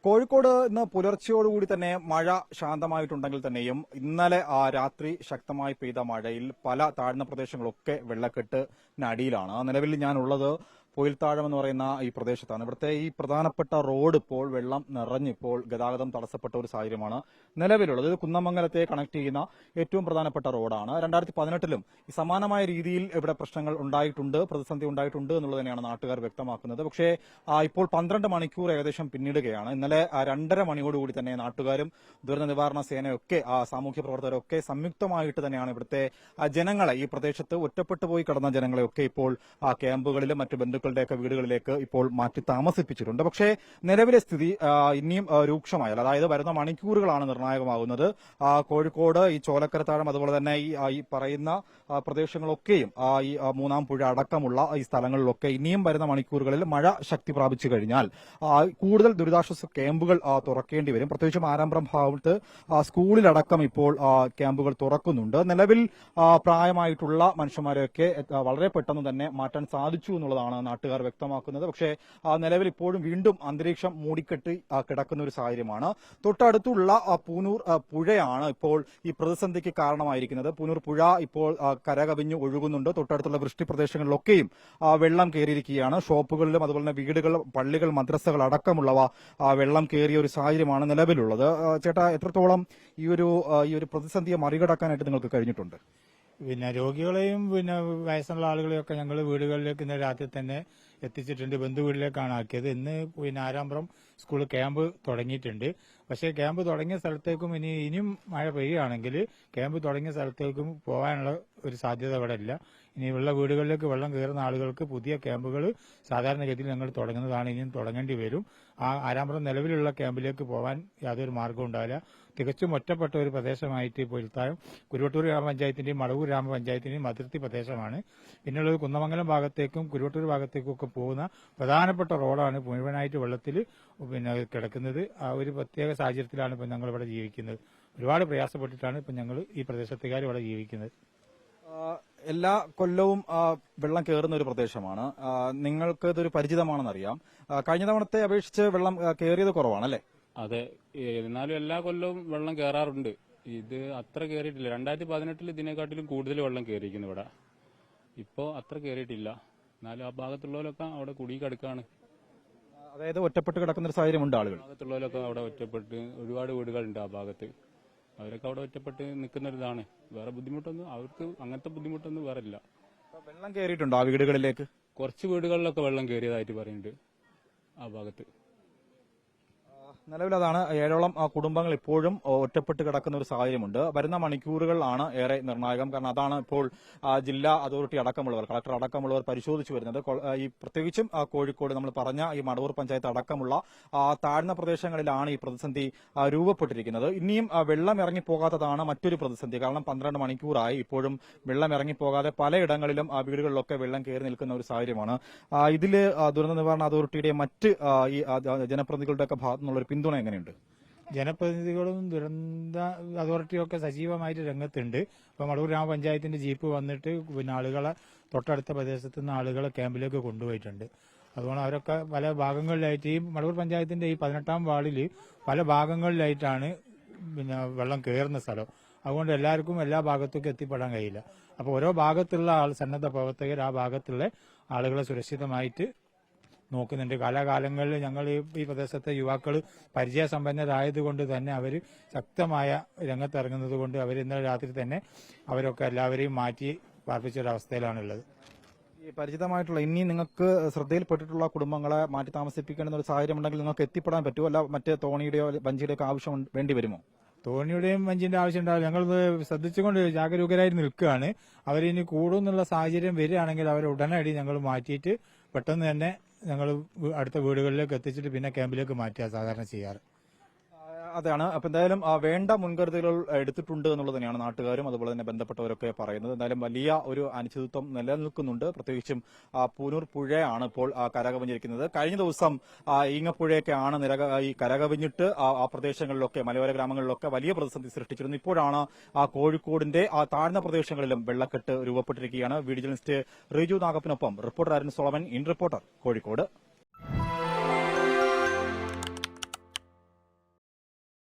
കോഴിക്കോട് ഇന്ന് പുലർച്ചയോടുകൂടി തന്നെ മഴ ശാന്തമായിട്ടുണ്ടെങ്കിൽ തന്നെയും ഇന്നലെ രാത്രി ശക്തമായി പെയ്ത മഴയിൽ പല താഴ്ന്ന പ്രദേശങ്ങളൊക്കെ വെള്ളക്കെട്ടിനടിയിലാണ്. നിലവിൽ ഞാനുള്ളത് പൊയിൽത്താഴം എന്ന് പറയുന്ന ഈ പ്രദേശത്താണ്. ഇവിടുത്തെ ഈ പ്രധാനപ്പെട്ട റോഡ് ഇപ്പോൾ വെള്ളം നിറഞ്ഞിപ്പോൾ ഗതാഗതം തടസ്സപ്പെട്ട ഒരു സാഹചര്യമാണ് നിലവിലുള്ളത്. ഇത് കുന്നമംഗലത്തെ കണക്ട് ചെയ്യുന്ന ഏറ്റവും പ്രധാനപ്പെട്ട റോഡാണ്. 2018-ലും ഈ സമാനമായ രീതിയിൽ ഇവിടെ പ്രശ്നങ്ങൾ ഉണ്ടായിട്ടുണ്ട്, പ്രതിസന്ധി ഉണ്ടായിട്ടുണ്ട് എന്നുള്ളത് തന്നെയാണ് നാട്ടുകാർ വ്യക്തമാക്കുന്നത്. പക്ഷേ ഇപ്പോൾ 12 മണിക്കൂർ ഏകദേശം പിന്നിടുകയാണ്. ഇന്നലെ 2:30 മണിയോടുകൂടി തന്നെ നാട്ടുകാരും ദുരന്ത നിവാരണ സേനയൊക്കെ സാമൂഹ്യ പ്രവർത്തകരൊക്കെ സംയുക്തമായിട്ട് തന്നെയാണ് ഇവിടുത്തെ ജനങ്ങളെ, ഈ പ്രദേശത്ത് ഒറ്റപ്പെട്ടു പോയി കിടന്ന ജനങ്ങളെയൊക്കെ ഇപ്പോൾ ക്യാമ്പുകളിലും മറ്റ് ബന്ധുക്കളുടെയൊക്കെ വീടുകളിലേക്ക് ഇപ്പോൾ മാറ്റി താമസിപ്പിച്ചിട്ടുണ്ട്. പക്ഷേ നിലവിലെ സ്ഥിതി ഇനിയും രൂക്ഷമായാൽ, അതായത് വരുന്ന മണിക്കൂറുകളാണ് നിർണായകമാകുന്നത്. കോഴിക്കോട് ഈ ചോലക്കരത്താഴം അതുപോലെ തന്നെ ഈ പറയുന്ന പ്രദേശങ്ങളൊക്കെയും ഈ മൂന്നാം പുഴ അടക്കമുള്ള ഈ സ്ഥലങ്ങളിലൊക്കെ ഇനിയും വരുന്ന മണിക്കൂറുകളിൽ മഴ ശക്തി പ്രാപിച്ചു കഴിഞ്ഞാൽ കൂടുതൽ ദുരിതാശ്വാസ ക്യാമ്പുകൾ തുറക്കേണ്ടി വരും. പ്രത്യേകിച്ചും ആരംഭം ഭാഗത്ത് സ്കൂളിലടക്കം ഇപ്പോൾ ക്യാമ്പുകൾ തുറക്കുന്നുണ്ട്. നിലവിൽ പ്രായമായിട്ടുള്ള മനുഷ്യന്മാരെയൊക്കെ വളരെ പെട്ടെന്ന് തന്നെ മാറ്റാൻ സാധിച്ചു എന്നുള്ളതാണ് നാട്ടുകാർ വ്യക്തമാക്കുന്നത്. പക്ഷേ നിലവിൽ ഇപ്പോഴും വീണ്ടും അന്തരീക്ഷം മൂടിക്കെട്ടി കിടക്കുന്ന ഒരു സാഹചര്യമാണ്. തൊട്ടടുത്തുള്ള പൂനൂർ പുഴയാണ് ഇപ്പോൾ ഈ പ്രതിസന്ധിക്ക് കാരണമായിരിക്കുന്നത്. പൂനൂർ പുഴ ഇപ്പോൾ കരകവിഞ്ഞ് ഒഴുകുന്നുണ്ട്. തൊട്ടടുത്തുള്ള വൃഷ്ടി പ്രദേശങ്ങളിലൊക്കെയും വെള്ളം കയറിയിരിക്കുകയാണ്. ഷോപ്പുകളിലും അതുപോലെ തന്നെ വീടുകൾ, പള്ളികൾ, മദ്രസകൾ അടക്കമുള്ളവ വെള്ളം കയറിയ ഒരു സാഹചര്യമാണ് നിലവിലുള്ളത്. ചേട്ടാ, എത്രത്തോളം ഈ ഒരു പ്രതിസന്ധിയെ മറികടക്കാനായിട്ട് നിങ്ങൾക്ക് കഴിഞ്ഞിട്ടുണ്ട്? രോഗികളെയും വയസ്സുള്ള ആളുകളെയും ഒക്കെ ഞങ്ങൾ വീടുകളിലേക്ക് ഇന്ന് രാത്രി തന്നെ എത്തിച്ചിട്ടുണ്ട്. ബന്ധുവീട്ടിലേക്കാണ് ആക്കിയത്. ഇന്ന് ആരാമ്പ്രം സ്കൂൾ ക്യാമ്പ് തുടങ്ങിയിട്ടുണ്ട്. പക്ഷേ ക്യാമ്പ് തുടങ്ങിയ സ്ഥലത്തേക്കും ഇനിയും മഴ പെയ്യുകയാണെങ്കിൽ ക്യാമ്പ് തുടങ്ങിയ സ്ഥലത്തേക്കും പോകാനുള്ള ഒരു സാധ്യത ഇവിടെ ഇല്ല. ഇനിയുള്ള വീടുകളിലേക്ക് വെള്ളം കയറുന്ന ആളുകൾക്ക് പുതിയ ക്യാമ്പുകൾ സാധാരണഗതിയിൽ ഞങ്ങൾ തുടങ്ങുന്നതാണ്. ഇനിയും തുടങ്ങേണ്ടി വരും. ആരാമ്പ്രം നിലവിലുള്ള ക്യാമ്പിലേക്ക് പോകാൻ യാതൊരു മാർഗവും ഉണ്ടാവില്ല. തികച്ചും ഒറ്റപ്പെട്ട ഒരു പ്രദേശമായിട്ട് പൊയിൽത്താഴം കുരുവട്ടൂർ ഗ്രാമപഞ്ചായത്തിന്റെയും മടവൂർ ഗ്രാമപഞ്ചായത്തിന്റെയും അതിർത്തി പ്രദേശമാണ്. പിന്നുള്ളത് കുന്നമംഗലം ഭാഗത്തേക്കും കുരുവട്ടൂർ ഭാഗത്തേക്കും ഒക്കെ പോകുന്ന പ്രധാനപ്പെട്ട റോഡാണ് മുഴുവനായിട്ട് വെള്ളത്തിൽ കിടക്കുന്നത്. ആ ഒരു പ്രത്യേക സാഹചര്യത്തിലാണ് ഇപ്പം ഞങ്ങൾ ഇവിടെ ജീവിക്കുന്നത്. ഒരുപാട് പ്രയാസപ്പെട്ടിട്ടാണ് ഇപ്പം ഞങ്ങൾ ഈ പ്രദേശത്തുകാർ ഇവിടെ ജീവിക്കുന്നത്. എല്ലാ കൊല്ലവും വെള്ളം കയറുന്ന ഒരു പ്രദേശമാണ്. നിങ്ങൾക്ക് ഇതൊരു പരിചിതമാണെന്നറിയാം. കഴിഞ്ഞ തവണത്തെ അപേക്ഷിച്ച് വെള്ളം കയറിയത് കുറവാണല്ലേ? അതെ, എന്നാലും എല്ലാ കൊല്ലവും വെള്ളം കയറാറുണ്ട്. ഇത് അത്ര കയറിയിട്ടില്ല. 2018 ഇതിനെക്കാട്ടിലും കൂടുതൽ വെള്ളം കയറിയിരിക്കുന്നു ഇവിടെ. ഇപ്പോ അത്ര കയറിയിട്ടില്ല. എന്നാലും ആ ഭാഗത്തുള്ളവരൊക്കെ അവിടെ കുടുങ്ങി കിടക്കാണ്. അതായത് ഒറ്റപ്പെട്ട് കിടക്കുന്ന ഒരു സാഹചര്യമുണ്ട്. ആളുകൾ ഭാഗത്തുള്ളവരൊക്കെ അവിടെ ഒറ്റപ്പെട്ട്, ഒരുപാട് വീടുകളുണ്ട് ആ ഭാഗത്ത്. അവരൊക്കെ അവിടെ ഒറ്റപ്പെട്ട് നിൽക്കുന്ന ഒരിതാണ്. വേറെ ബുദ്ധിമുട്ടൊന്നും അവർക്ക് അങ്ങനത്തെ ബുദ്ധിമുട്ടൊന്നും വേറെ ഇല്ല. വെള്ളം കയറിയിട്ടുണ്ടോ ആ വീടുകളിലേക്ക്? കുറച്ച് വീടുകളിലൊക്കെ വെള്ളം കയറിയതായിട്ട് പറയുന്നുണ്ട് ആ ഭാഗത്ത്. നിലവിൽ അതാണ്. 7ഓളം കുടുംബങ്ങൾ ഇപ്പോഴും ഒറ്റപ്പെട്ട് കിടക്കുന്ന ഒരു സാഹചര്യമുണ്ട്. വരുന്ന മണിക്കൂറുകളാണ് ഏറെ നിർണായകം. കാരണം അതാണ് ഇപ്പോൾ ജില്ലാ അതോറിറ്റി അടക്കമുള്ളവർ, കളക്ടർ അടക്കമുള്ളവർ പരിശോധിച്ചു വരുന്നത്. ഈ പ്രത്യേകിച്ചും കോഴിക്കോട് നമ്മൾ പറഞ്ഞ ഈ മടവൂർ പഞ്ചായത്ത് അടക്കമുള്ള താഴ്ന്ന പ്രദേശങ്ങളിലാണ് ഈ പ്രതിസന്ധി രൂപപ്പെട്ടിരിക്കുന്നത്. ഇനിയും വെള്ളം ഇറങ്ങിപ്പോകാത്തതാണ് മറ്റൊരു പ്രതിസന്ധി. കാരണം 12 മണിക്കൂറായി ഇപ്പോഴും വെള്ളം ഇറങ്ങിപ്പോകാതെ പലയിടങ്ങളിലും വീടുകളിലൊക്കെ വെള്ളം കയറി നിൽക്കുന്ന ഒരു സാഹചര്യമാണ്. ഇതിൽ ദുരന്ത നിവാരണ അതോറിറ്റിയുടെ മറ്റ് ഈ ജനപ്രതിനിധികളുടെയൊക്കെ ഭാഗത്തു നിന്നുള്ള ഒരു പിന്തുണ എങ്ങനെയുണ്ട്? ജനപ്രതിനിധികളും ദുരന്ത അതോറിറ്റിയും ഒക്കെ സജീവമായിട്ട് രംഗത്തുണ്ട്. ഇപ്പൊ മടവൂർ ഗ്രാമപഞ്ചായത്തിന്റെ ജീപ്പ് വന്നിട്ട് ആളുകളെ തൊട്ടടുത്ത പ്രദേശത്ത് നിന്ന് ആളുകളെ ക്യാമ്പിലേക്ക് കൊണ്ടുപോയിട്ടുണ്ട്. അതുകൊണ്ട് അവരൊക്കെ പല ഭാഗങ്ങളിലായിട്ട് ഈ മടവൂർ പഞ്ചായത്തിന്റെ ഈ 18ാം വാർഡിൽ പല ഭാഗങ്ങളിലായിട്ടാണ് വെള്ളം കയറുന്ന സ്ഥലം. അതുകൊണ്ട് എല്ലാവർക്കും എല്ലാ ഭാഗത്തേക്കും എത്തിപ്പെടാൻ കഴിയില്ല. അപ്പോൾ ഓരോ ഭാഗത്തുള്ള സന്നദ്ധ പ്രവർത്തകർ ആ ഭാഗത്തുള്ള ആളുകളെ സുരക്ഷിതമായിട്ട് നോക്കുന്നുണ്ട്. കാലാകാലങ്ങളിൽ ഞങ്ങൾ ഈ പ്രദേശത്തെ യുവാക്കൾ പരിചയസമ്പന്നരായതുകൊണ്ട് തന്നെ അവർ ശക്തമായ രംഗത്തിറങ്ങുന്നത് കൊണ്ട് അവർ ഇന്നലെ രാത്രി തന്നെ അവരൊക്കെ എല്ലാവരെയും മാറ്റി പാർപ്പിച്ചൊരവസ്ഥയിലാണുള്ളത്. ഈ പരിചിതമായിട്ടുള്ള ഇനി നിങ്ങൾക്ക് ശ്രദ്ധയിൽപ്പെട്ടിട്ടുള്ള കുടുംബങ്ങളെ മാറ്റി താമസിപ്പിക്കേണ്ട ഒരു സാഹചര്യം ഉണ്ടെങ്കിൽ നിങ്ങൾക്ക് എത്തിപ്പെടാൻ പറ്റുമോ? അല്ല മറ്റേ തോണിയുടെയോ വഞ്ചിയുടെയോ ആവശ്യം വേണ്ടി വരുമോ? തോണിയുടെയും വഞ്ചിന്റെ ആവശ്യം ഉണ്ടാവില്ല. ഞങ്ങൾ ശ്രദ്ധിച്ചുകൊണ്ട് ജാഗരൂകരായി നിൽക്കുകയാണ്. അവരിനി കൂടുന്നുള്ള സാഹചര്യം വരികയാണെങ്കിൽ അവരെ ഉടനടി ഞങ്ങൾ മാറ്റിയിട്ട് പെട്ടെന്ന് തന്നെ ഞങ്ങൾ അടുത്ത വീടുകളിലേക്ക് എത്തിച്ചിട്ട് പിന്നെ ക്യാമ്പിലേക്ക് മാറ്റുക സാധാരണ ചെയ്യാറ്. അതാണ്. അപ്പൊ എന്തായാലും വേണ്ട മുൻകരുതലുകൾ എടുത്തിട്ടുണ്ട് എന്നുള്ളത് തന്നെയാണ് നാട്ടുകാരും അതുപോലെ തന്നെ ബന്ധപ്പെട്ടവരൊക്കെ പറയുന്നത്. എന്തായാലും വലിയ ഒരു അനിശ്ചിതത്വം നിലനിൽക്കുന്നുണ്ട്. പ്രത്യേകിച്ചും പൂനൂർ പുഴയാണ് ഇപ്പോൾ കരകവിഞ്ഞിരിക്കുന്നത്. കഴിഞ്ഞ ദിവസം ഈങ്ങപ്പുഴയൊക്കെയാണ് ഈ കരകവിഞ്ഞിട്ട് ആ പ്രദേശങ്ങളിലൊക്കെ, മലയോര ഗ്രാമങ്ങളിലൊക്കെ വലിയ പ്രതിസന്ധി സൃഷ്ടിച്ചിരുന്നു. ഇപ്പോഴാണ് കോഴിക്കോടിന്റെ താഴ്ന്ന പ്രദേശങ്ങളിലും വെള്ളക്കെട്ട് രൂപപ്പെട്ടിരിക്കുകയാണ്. വീഡിയോ ജേർണലിസ്റ്റ് റിജു നാഗപ്പനൊപ്പം reporter Arun Solomon, in reporter, Kozhikode.